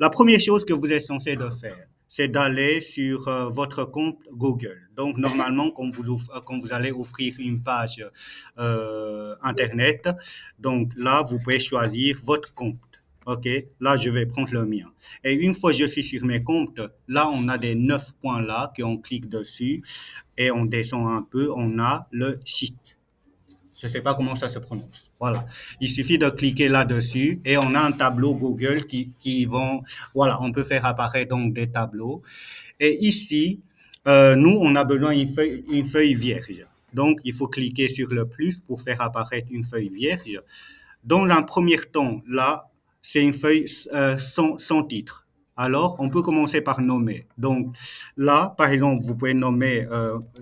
La première chose que vous êtes censé de faire, c'est d'aller sur votre compte Google. Donc, normalement, quand vous allez ouvrir une page Internet, donc là, vous pouvez choisir votre compte. OK, là, je vais prendre le mien. Et une fois que je suis sur mes comptes, là, on a des 9 points là, qu'on clique dessus et on descend un peu, on a le site. Je ne sais pas comment ça se prononce. Voilà. Il suffit de cliquer là-dessus et on a un tableau Google qui vont, voilà, on peut faire apparaître donc des tableaux. Et ici, nous, on a besoin une feuille vierge. Donc, il faut cliquer sur le plus pour faire apparaître une feuille vierge. Dans un premier temps, là, c'est une feuille sans titre. Alors, on peut commencer par nommer. Donc, là, par exemple, vous pouvez nommer,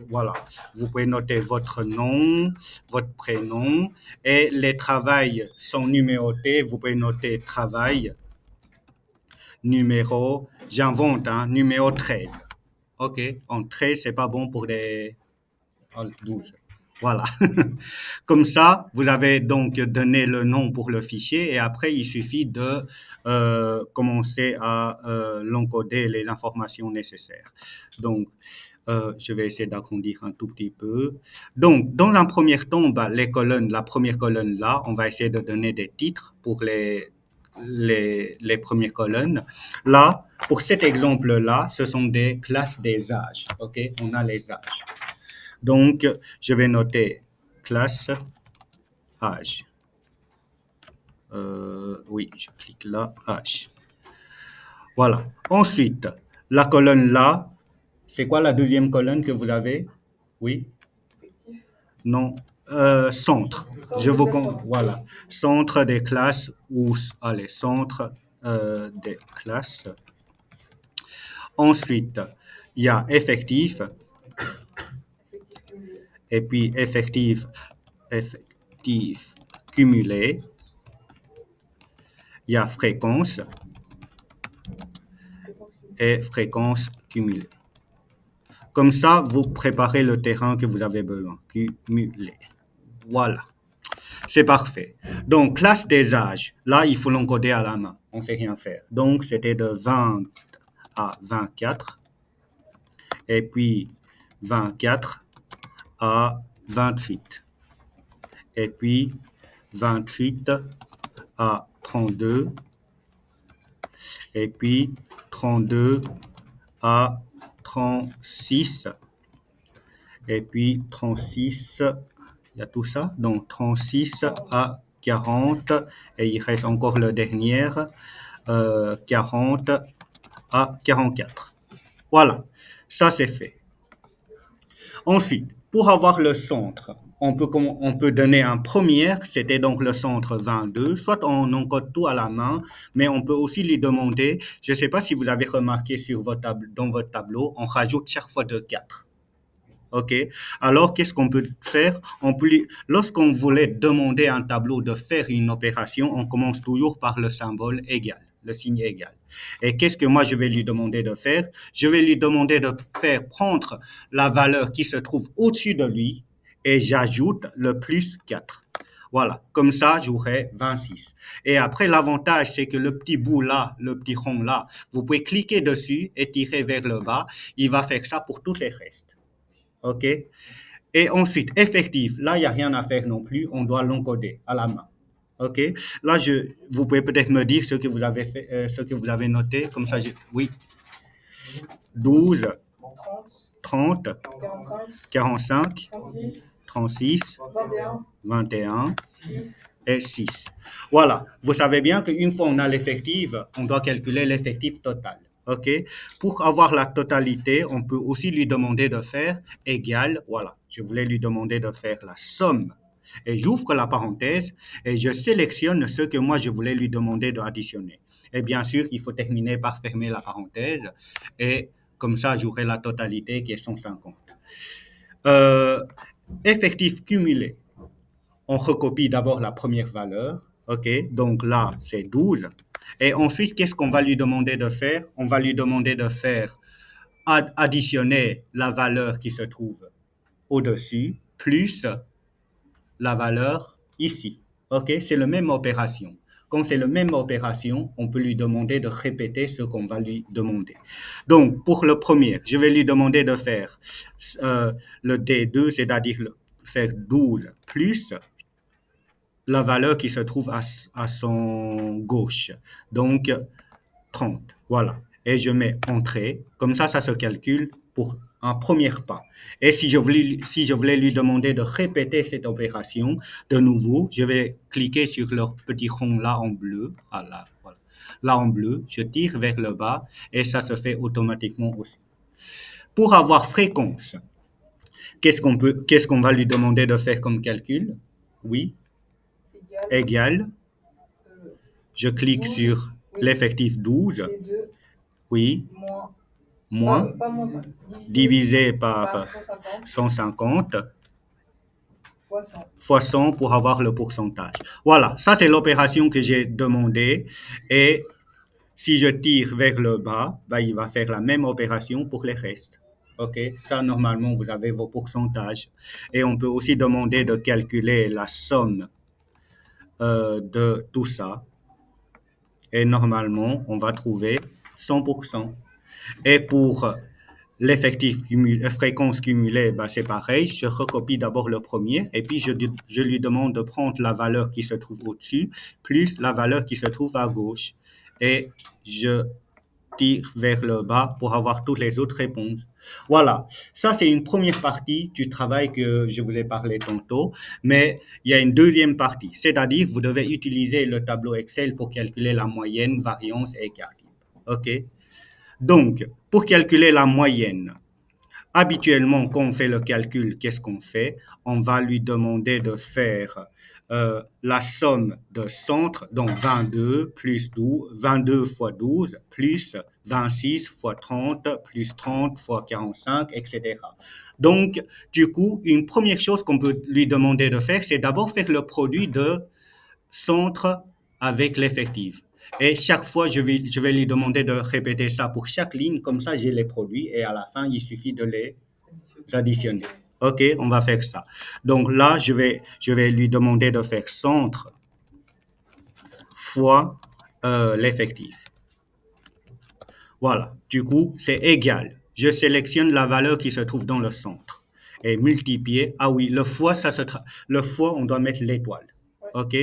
voilà, vous pouvez noter votre nom, votre prénom, et les travails sont numérotés. Vous pouvez noter travail, numéro, j'invente, hein, numéro 13. OK, en 13, c'est pas bon pour des 12. Voilà. Comme ça, vous avez donc donné le nom pour le fichier et après, il suffit de commencer à l'encoder les informations nécessaires. Donc, je vais essayer d'agrandir un tout petit peu. Donc, dans un premier temps, bah, les colonnes, la première colonne là, on va essayer de donner des titres pour les premières colonnes. Là, pour cet exemple-là, ce sont des classes des âges. OK? On a les âges. Donc, je vais noter classe âge. Oui, je clique là, âge. Voilà. Ensuite, la colonne là, c'est quoi la deuxième colonne que vous avez? Oui? Non. Centre. Voilà. Centre des classes ou, allez, centre des classes. Ensuite, il y a effectif. Et puis effectif cumulé. Il y a fréquence et fréquence cumulée. Comme ça, vous préparez le terrain que vous avez besoin. Cumulé. Voilà. C'est parfait. Donc, classe des âges. Là, il faut l'encoder à la main. On ne sait rien faire. Donc, c'était de 20 à 24. Et puis, 24 à 28. Et puis, 28 à 32. Et puis, 32 à 36. Et puis, 36, il y a tout ça. Donc, 36 à 40. Et il reste encore le dernier, 40 à 44. Voilà, ça c'est fait. Ensuite, pour avoir le centre, on peut donner un premier, c'était donc le centre 22, soit on encode tout à la main, mais on peut aussi lui demander, je ne sais pas si vous avez remarqué dans votre tableau, on rajoute chaque fois de 4. OK. Alors, qu'est-ce qu'on peut faire? Lorsqu'on voulait demander à un tableau de faire une opération, on commence toujours par le symbole égal, le signe égal. Et qu'est-ce que moi je vais lui demander de faire? Je vais lui demander de faire prendre la valeur qui se trouve au-dessus de lui et j'ajoute le plus 4. Voilà, comme ça, j'aurai 26. Et après, l'avantage, c'est que le petit bout là, le petit rond là, vous pouvez cliquer dessus et tirer vers le bas. Il va faire ça pour tous les restes. OK? Et ensuite, effectif, là, il n'y a rien à faire non plus, on doit l'encoder à la main. OK? Là, vous pouvez peut-être me dire ce que vous avez fait, ce que vous avez noté, comme ça, oui. 12, 30, 45, 36, 21 et 6. Voilà. Vous savez bien qu'une fois on a l'effectif, on doit calculer l'effectif total. OK? Pour avoir la totalité, on peut aussi lui demander de faire égal. Voilà. Je voulais lui demander de faire la somme. Et j'ouvre la parenthèse et je sélectionne ce que moi je voulais lui demander d'additionner. Et bien sûr, il faut terminer par fermer la parenthèse et comme ça, j'aurai la totalité qui est 150. Effectif cumulé. On recopie d'abord la première valeur. OK? Donc là, c'est 12. Et ensuite, qu'est-ce qu'on va lui demander de faire? On va lui demander de faire additionner la valeur qui se trouve au-dessus plus la valeur ici. OK? C'est la même opération. quand c'est la même opération, on peut lui demander de répéter ce qu'on va lui demander. Donc, pour le premier, je vais lui demander de faire le D2, c'est-à-dire faire 12 plus la valeur qui se trouve à son gauche. Donc, 30. Voilà. Et je mets entrée. Comme ça se calcule pour un premier pas. Et si je voulais lui demander de répéter cette opération, de nouveau, je vais cliquer sur le petit rond là en bleu. Voilà. Là en bleu, je tire vers le bas et ça se fait automatiquement aussi. Pour avoir fréquence, qu'est-ce qu'on va lui demander de faire comme calcul? Oui. Égal. Je clique sur l'effectif 12. Oui. Moins. Divisé par 150 fois 100 pour avoir le pourcentage. Voilà, ça c'est l'opération que j'ai demandé. Et si je tire vers le bas, il va faire la même opération pour les restes. OK, ça normalement vous avez vos pourcentages. Et on peut aussi demander de calculer la somme de tout ça. Et normalement, on va trouver 100%. Et pour l'effectif cumulé, fréquence cumulée, c'est pareil. Je recopie d'abord le premier et puis je lui demande de prendre la valeur qui se trouve au-dessus plus la valeur qui se trouve à gauche. Et je tire vers le bas pour avoir toutes les autres réponses. Voilà, ça c'est une première partie du travail que je vous ai parlé tantôt, mais il y a une deuxième partie, c'est-à-dire vous devez utiliser le tableau Excel pour calculer la moyenne, variance et écart. OK? Donc, pour calculer la moyenne, habituellement, quand on fait le calcul, qu'est-ce qu'on fait? On va lui demander de faire la somme de centres, donc 22 plus 12, 22 fois 12, plus 26 fois 30, plus 30 fois 45, etc. Donc, du coup, une première chose qu'on peut lui demander de faire, c'est d'abord faire le produit de centre avec l'effectif. Et chaque fois, je vais lui demander de répéter ça pour chaque ligne, comme ça j'ai les produits et à la fin, il suffit de les additionner. OK, on va faire ça. Donc là, je vais lui demander de faire centre fois l'effectif. Voilà, du coup, c'est égal. Je sélectionne la valeur qui se trouve dans le centre et multiplier. Ah oui, le fois, le fois, on doit mettre l'étoile. OK,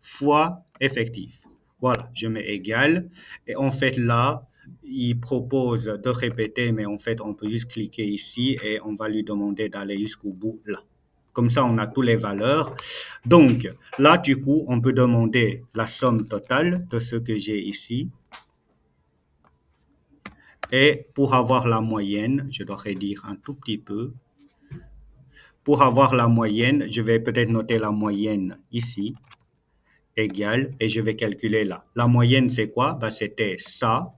fois effectif. Voilà, je mets égal. Et en fait, là, il propose de répéter, mais en fait, on peut juste cliquer ici et on va lui demander d'aller jusqu'au bout là. Comme ça, on a toutes les valeurs. Donc, là, du coup, on peut demander la somme totale de ce que j'ai ici. Et pour avoir la moyenne, je dois réduire un tout petit peu. Pour avoir la moyenne, je vais peut-être noter la moyenne ici, égale, et je vais calculer là. La moyenne, c'est quoi? C'était ça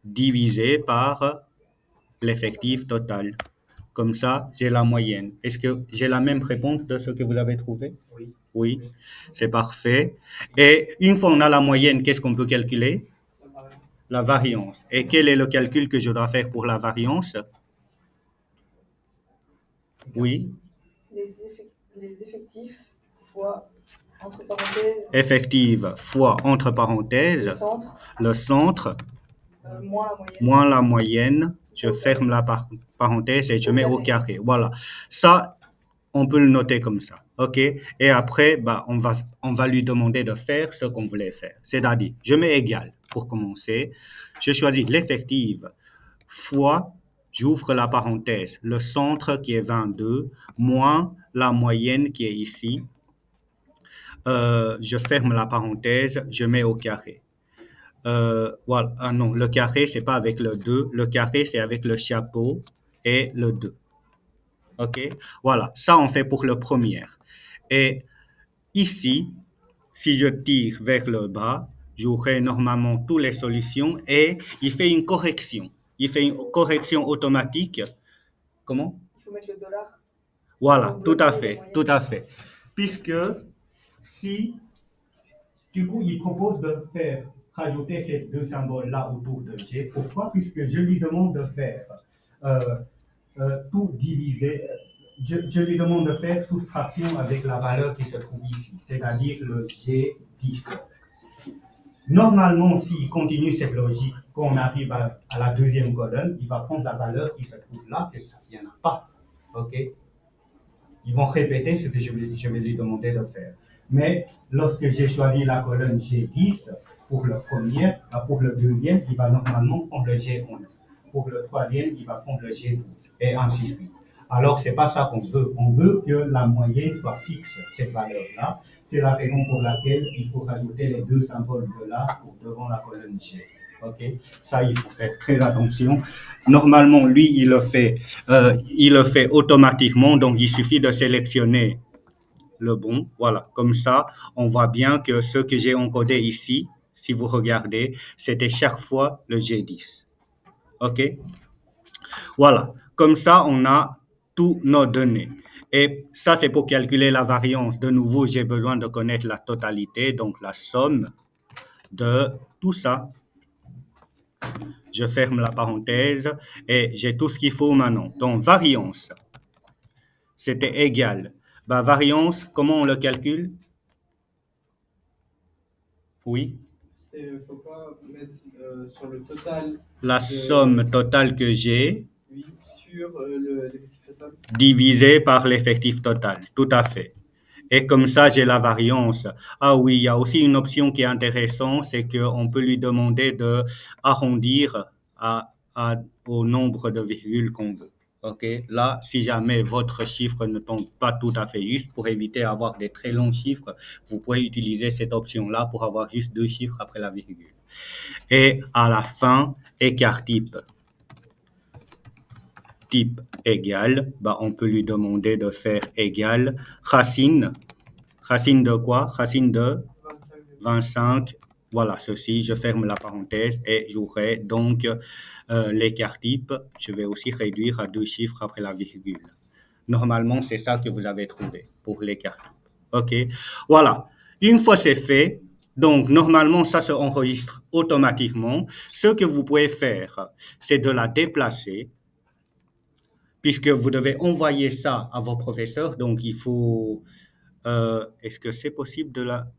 divisé par l'effectif total. Comme ça, j'ai la moyenne. Est-ce que j'ai la même réponse de ce que vous avez trouvé? Oui. Oui, c'est parfait. Et une fois on a la moyenne, qu'est-ce qu'on peut calculer? La variance. Et quel est le calcul que je dois faire pour la variance? Oui. Les effectifs fois, entre parenthèses, Effective fois, entre parenthèses, le centre moins la moyenne. Je ferme la parenthèse et je mets au carré. Voilà. Ça, on peut le noter comme ça. OK? Et après, on va lui demander de faire ce qu'on voulait faire. C'est-à-dire, je mets égal pour commencer. Je choisis l'effective fois, j'ouvre la parenthèse, le centre qui est 22, moins la moyenne qui est ici. Je ferme la parenthèse, je mets au carré. Voilà. Ah non, le carré, c'est pas avec le 2. Le carré, c'est avec le chapeau et le 2. OK? Voilà. Ça, on fait pour le premier. Et ici, si je tire vers le bas, j'aurai normalement toutes les solutions et il fait une correction. Il fait une correction automatique. Comment? Il faut mettre le dollar. Voilà, tout à fait, tout à fait. Puisque si, du coup, il propose de faire rajouter ces deux symboles-là autour de G. Pourquoi? Puisque je lui demande de faire tout diviser. Je lui demande de faire soustraction avec la valeur qui se trouve ici, c'est-à-dire le G10. Normalement, s'il continue cette logique, quand on arrive à la deuxième colonne, il va prendre la valeur qui se trouve là, que ça, il n'y en a pas. OK? Ils vont répéter ce que je vais lui demander de faire. Mais lorsque j'ai choisi la colonne G10 pour le premier, pour le deuxième, il va normalement prendre le G11. Pour le troisième, il va prendre le G12 et ainsi de suite. Alors, c'est pas ça qu'on veut. On veut que la moyenne soit fixe, cette valeur-là. C'est la raison pour laquelle il faut rajouter les deux symboles de là pour devant la colonne G. OK? Ça, il faut faire très attention. Normalement, lui, il le fait automatiquement, donc il suffit de sélectionner le bon. Voilà, comme ça, on voit bien que ce que j'ai encodé ici, si vous regardez, c'était chaque fois le G10. OK? Voilà, comme ça, on a tous nos données. Et ça, c'est pour calculer la variance. De nouveau, j'ai besoin de connaître la totalité, donc la somme de tout ça. Je ferme la parenthèse et j'ai tout ce qu'il faut maintenant. Donc, variance, c'était égal. Bah, variance, comment on le calcule? Oui. Il ne faut pas mettre sur le total. La somme totale que j'ai. Oui, sur l'effectif total. Divisé par l'effectif total. Tout à fait. Et comme ça, j'ai la variance. Ah oui, il y a aussi une option qui est intéressante, c'est qu'on peut lui demander de arrondir au nombre de virgules qu'on veut. OK? Là, si jamais votre chiffre ne tombe pas tout à fait juste, pour éviter d'avoir des très longs chiffres, vous pouvez utiliser cette option-là pour avoir juste deux chiffres après la virgule. Et à la fin, écart type. Type égal, bah, on peut lui demander de faire égal racine. Racine de quoi? Racine de 25. Voilà, ceci, je ferme la parenthèse et j'aurai donc l'écart type. Je vais aussi réduire à deux chiffres après la virgule. Normalement, c'est ça que vous avez trouvé pour l'écart type. OK? Voilà. Une fois c'est fait, donc normalement, ça se enregistre automatiquement. Ce que vous pouvez faire, c'est de la déplacer puisque vous devez envoyer ça à vos professeurs. Donc, il faut... est-ce que c'est possible de la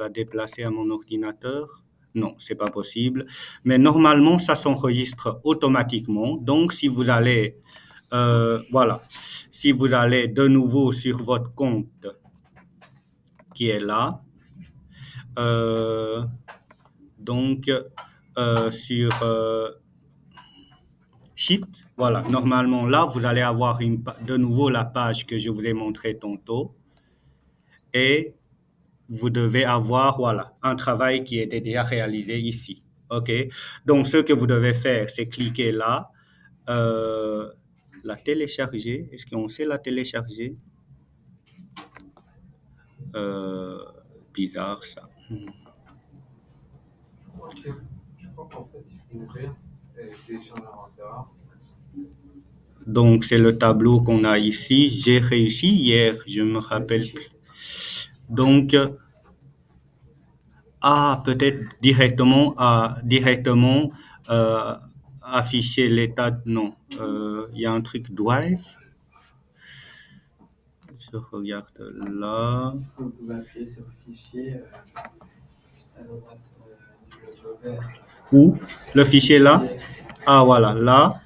déplacer à mon ordinateur? Non, c'est pas possible. Mais normalement, ça s'enregistre automatiquement. Donc, si vous allez, voilà, si vous allez de nouveau sur votre compte qui est là, donc sur Shift, voilà, normalement là, vous allez avoir de nouveau la page que je vous ai montré tantôt. Et vous devez avoir, voilà, un travail qui était déjà réalisé ici. OK? Donc, ce que vous devez faire, c'est cliquer là, la télécharger. Est-ce qu'on sait la télécharger? Bizarre, ça. Je crois qu'en fait, il faut ouvrir et télécharger l'inventaire. Donc, c'est le tableau qu'on a ici. J'ai réussi hier, je me rappelle. Donc, peut-être directement afficher l'état. Non, il y a un truc Drive. Je regarde là. Vous pouvez appuyer sur le fichier juste à droite du logo vert. Où? Le fichier là? Ah voilà, là.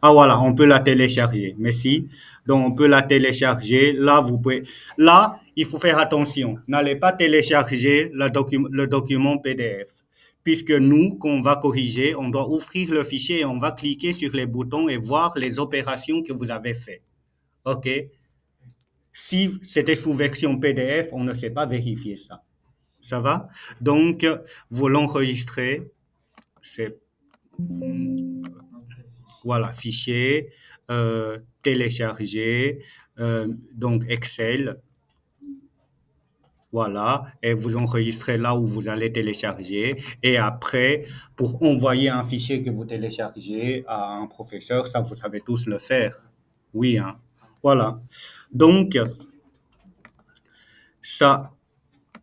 Ah voilà, on peut la télécharger. Merci. Donc on peut la télécharger. Là, vous pouvez. Là, il faut faire attention. N'allez pas télécharger le document PDF. Puisque nous, qu'on va corriger, on doit ouvrir le fichier et on va cliquer sur les boutons et voir les opérations que vous avez faites. OK? Si c'était sous version PDF, on ne sait pas vérifier ça. Ça va? Donc, vous l'enregistrez. C'est voilà, fichier, télécharger, donc Excel. Voilà, et vous enregistrez là où vous allez télécharger. Et après, pour envoyer un fichier que vous téléchargez à un professeur, ça, vous savez tous le faire. Oui, hein. Voilà. Donc, ça,